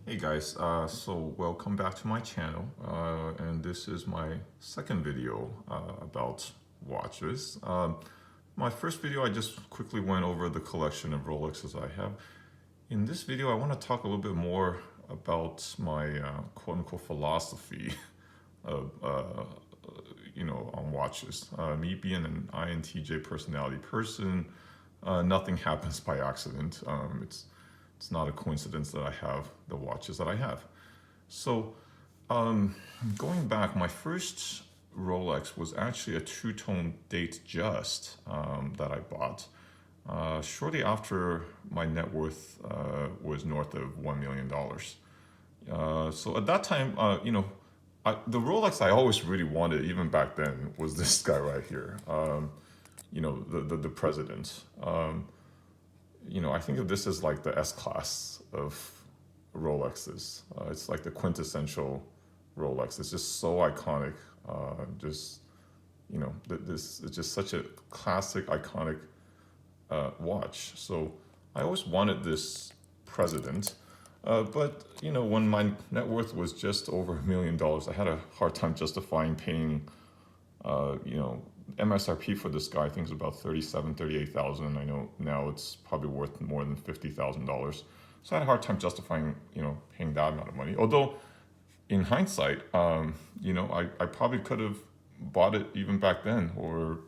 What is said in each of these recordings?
Hey guys, so welcome back to my channel, and this is my second video about watches. My first video, I just quickly went over the collection of Rolexes I have. In this video, I want to talk a little bit more about my quote-unquote philosophy of, on watches. Me being an INTJ personality person, nothing happens by accident. It's not a coincidence that I have the watches that I have. So, um, going back, my first Rolex was actually a two-tone date just that I bought shortly after my net worth was north of $1 million. So at that time, the Rolex I always really wanted, even back then, was this guy right here. The president. I think of this as like the S class of Rolexes. It's like the quintessential Rolex. It's just so iconic. This is just such a classic, iconic watch. So I always wanted this president. But when my net worth was just over $1 million, I had a hard time justifying paying, MSRP for this guy. I think is about 38,000. I know now it's probably worth more than $50,000. So I had a hard time justifying, paying that amount of money. Although, in hindsight, I probably could have bought it even back then, or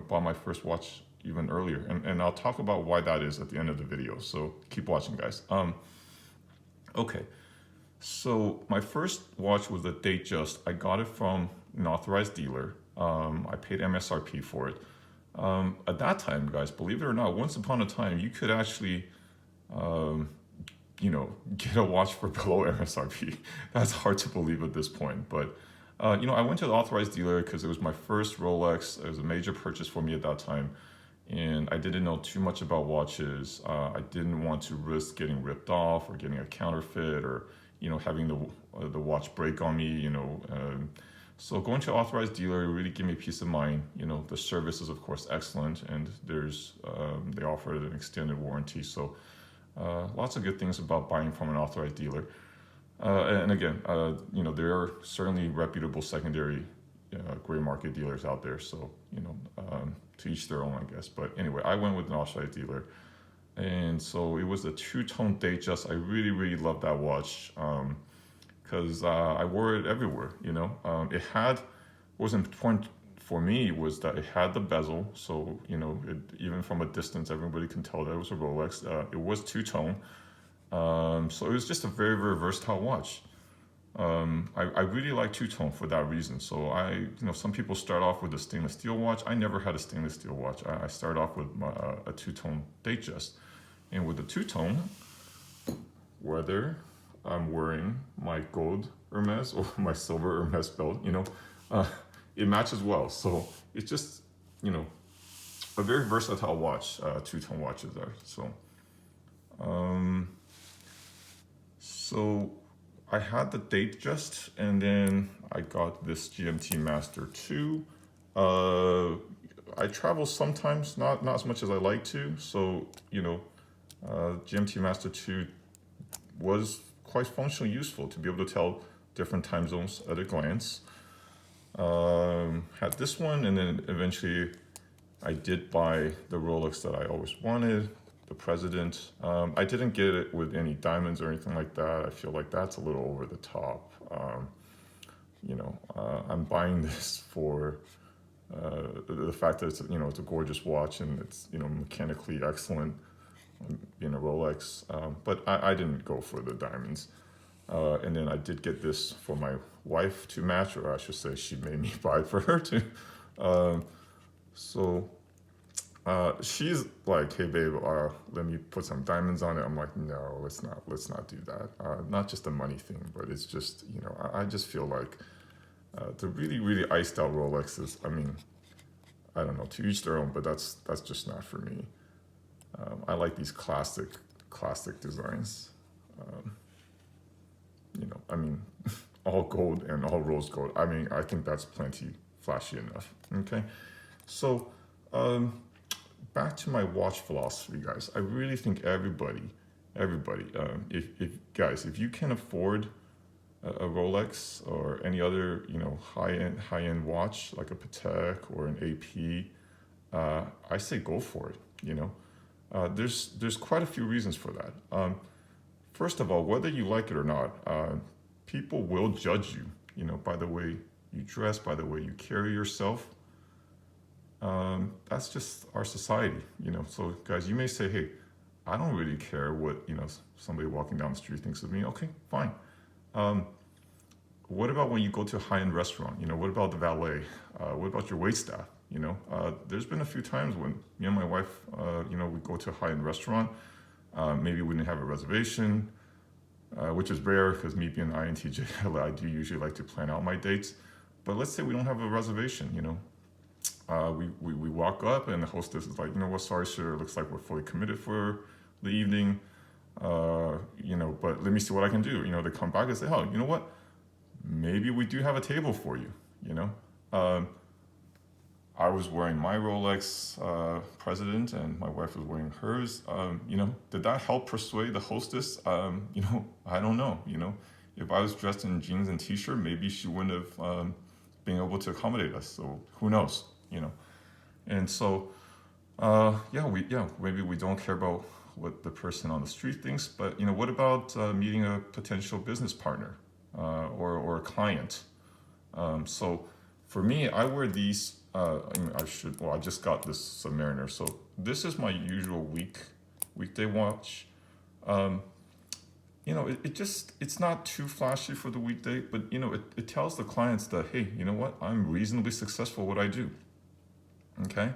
bought my first watch even earlier. And I'll talk about why that is at the end of the video. So keep watching, guys. Okay. So my first watch was a Datejust. I got it from an authorized dealer. I paid MSRP for it. At that time, guys, believe it or not, once upon a time, you could actually, get a watch for below MSRP. That's hard to believe at this point. But, I went to the authorized dealer because it was my first Rolex. It was a major purchase for me at that time. And I didn't know too much about watches. I didn't want to risk getting ripped off or getting a counterfeit or, having the watch break on me, so going to an authorized dealer really gave me peace of mind. The service is of course excellent, and they offer an extended warranty. So lots of good things about buying from an authorized dealer. And again, there are certainly reputable secondary gray market dealers out there. So to each their own, I guess. But anyway, I went with an authorized dealer, and so it was a two-tone Datejust. I really, really loved that watch. Because I wore it everywhere. What was important for me was that it had the bezel, so even from a distance, everybody can tell that it was a Rolex. It was two-tone, so it was just a very, very versatile watch. I really like two-tone for that reason. So some people start off with a stainless steel watch. I never had a stainless steel watch. I started off with a two-tone Datejust, and with the two-tone, whether I'm wearing my gold Hermes or my silver Hermes belt, it matches well. So it's just, a very versatile watch. Two-tone watches are. So I had the Datejust, and then I got this GMT Master 2. I travel sometimes, not as much as I like to. So GMT Master 2 was quite functionally useful to be able to tell different time zones at a glance. Had this one, and then eventually I did buy the Rolex that I always wanted, the President. I didn't get it with any diamonds or anything like that. I feel like that's a little over the top. I'm buying this for the fact that it's a gorgeous watch, and it's mechanically excellent, being a Rolex, but I didn't go for the diamonds. And then I did get this for my wife to match, or I should say she made me buy it for her too. So she's like, "Hey babe, let me put some diamonds on it." I'm like, "No, let's not do that." Not just a money thing, but it's just I just feel like the really, really iced out Rolexes. I mean, I don't know, to each their own, but that's just not for me. I like these classic designs. Um, I mean, all gold and all rose gold. I mean, I think that's plenty flashy enough. Okay, so back to my watch philosophy, guys. I really think everybody everybody. If guys, if you can afford a Rolex or any other, high end watch like a Patek or an AP, I say go for it. There's quite a few reasons for that. First of all, whether you like it or not, people will judge you. By the way you dress, by the way you carry yourself. That's just our society. So guys, you may say, hey, I don't really care what somebody walking down the street thinks of me. Okay, fine. Um, what about when you go to a high-end restaurant? What about the valet? What about your wait staff? There's been a few times when me and my wife, we go to a high-end restaurant. Maybe we didn't have a reservation, which is rare because me being an INTJ, I do usually like to plan out my dates. But let's say we don't have a reservation. We walk up and the hostess is like, what, sorry, sir, it looks like we're fully committed for the evening. But let me see what I can do. They come back and say, oh, you know what? Maybe we do have a table for you. Um, I was wearing my Rolex President, and my wife was wearing hers. Did that help persuade the hostess? I don't know. If I was dressed in jeans and t-shirt, maybe she wouldn't have been able to accommodate us. So who knows? And so maybe we don't care about what the person on the street thinks, but what about meeting a potential business partner or a client? So for me, I wear these. I just got this Submariner, so this is my usual weekday watch. Um, it's not too flashy for the weekday, but it tells the clients that, hey, you know what, I'm reasonably successful at what I do. Okay,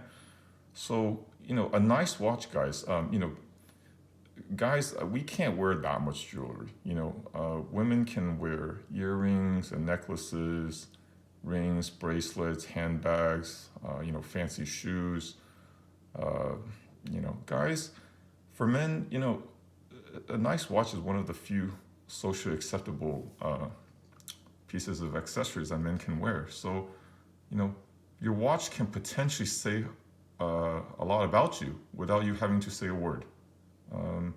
so a nice watch, guys. Guys, we can't wear that much jewelry. Women can wear earrings and necklaces, rings, bracelets, handbags, fancy shoes. Uh, Guys, for men, a nice watch is one of the few socially acceptable pieces of accessories that men can wear. So, you know, your watch can potentially say a lot about you without you having to say a word. Um,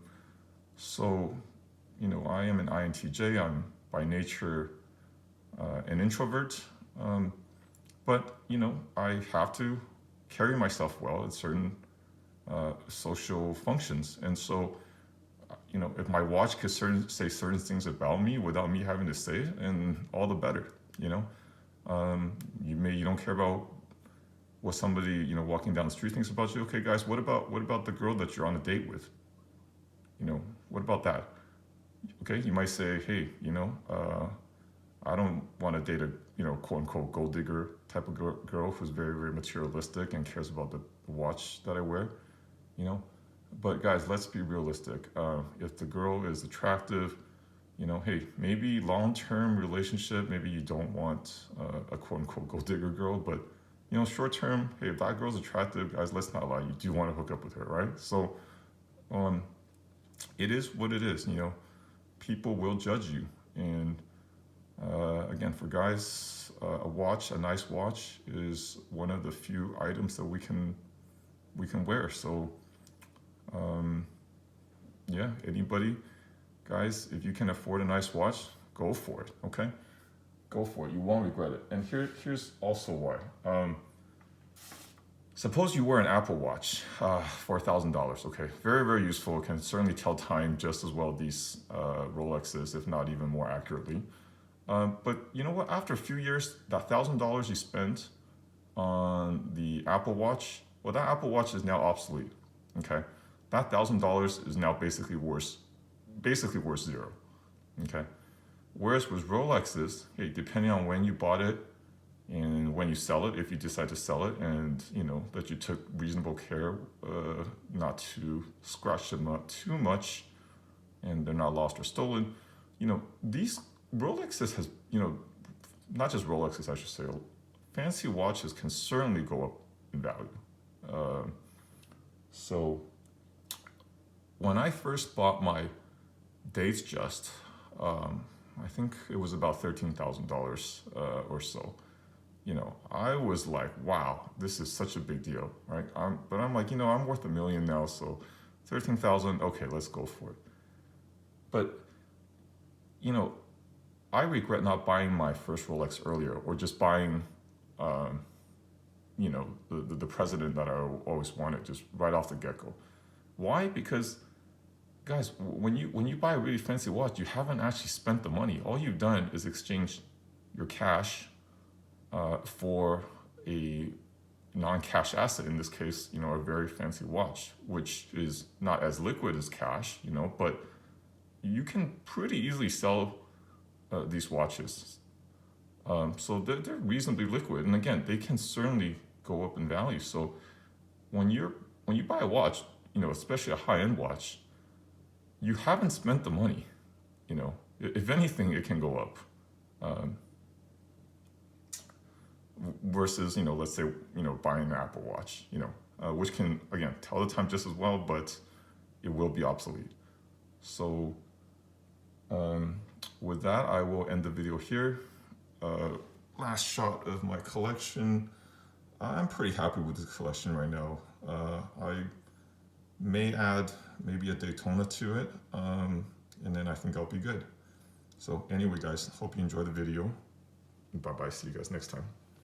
so, I am an INTJ. I'm by nature an introvert, but I have to carry myself well at certain social functions, and so if my watch could say certain things about me without me having to say it, and all the better. You don't care about what somebody walking down the street thinks about you. Okay, guys, what about the girl that you're on a date with? What about that? Okay, you might say, hey, I don't want to date a quote unquote gold digger type of girl who's very, very materialistic and cares about the watch that I wear. you know. But guys, let's be realistic. If the girl is attractive, hey, maybe long-term relationship, maybe you don't want a quote-unquote gold digger girl, but short-term, hey, if that girl's attractive, guys, let's not lie, you do want to hook up with her, right? So, it is what it is. People will judge you, and again, for guys, a nice watch, is one of the few items that we can wear. So, yeah, anybody, guys, if you can afford a nice watch, go for it. Okay, go for it. You won't regret it. And here's also why. Suppose you wear an Apple Watch for $1,000. Okay, very, very useful. Can certainly tell time just as well these Rolexes, if not even more accurately. But you know what? After a few years, that $1,000 you spent on the Apple Watch, well, that Apple Watch is now obsolete. Okay, that $1,000 is now basically worth zero. Okay, whereas with Rolexes, hey, depending on when you bought it and when you sell it, if you decide to sell it, and that you took reasonable care not to scratch them up too much, and they're not lost or stolen, these Rolexes has not just Rolexes, I should say, fancy watches can certainly go up in value. So when I first bought my Dates Just, I think it was about $13,000 or so. I was like, wow, this is such a big deal, right? But I'm like, I'm worth $1 million now, so 13,000, okay, let's go for it. But, you know, I regret not buying my first Rolex earlier, or just buying, um, the president that I always wanted just right off the get-go. Why? Because, guys, when you buy a really fancy watch, you haven't actually spent the money. All you've done is exchange your cash for a non-cash asset. In this case, a very fancy watch, which is not as liquid as cash, but you can pretty easily sell these watches. So they're reasonably liquid, and again, they can certainly go up in value. So when you buy a watch, especially a high-end watch, you haven't spent the money. If anything, it can go up. Um, Versus, let's say, buying an Apple Watch, which can, again, tell the time just as well, but it will be obsolete. So with that, I will end the video here. Last shot of my collection. I'm pretty happy with this collection right now. I may add maybe a Daytona to it, and then I think I'll be good. So anyway, guys, hope you enjoyed the video. Bye-bye. See you guys next time.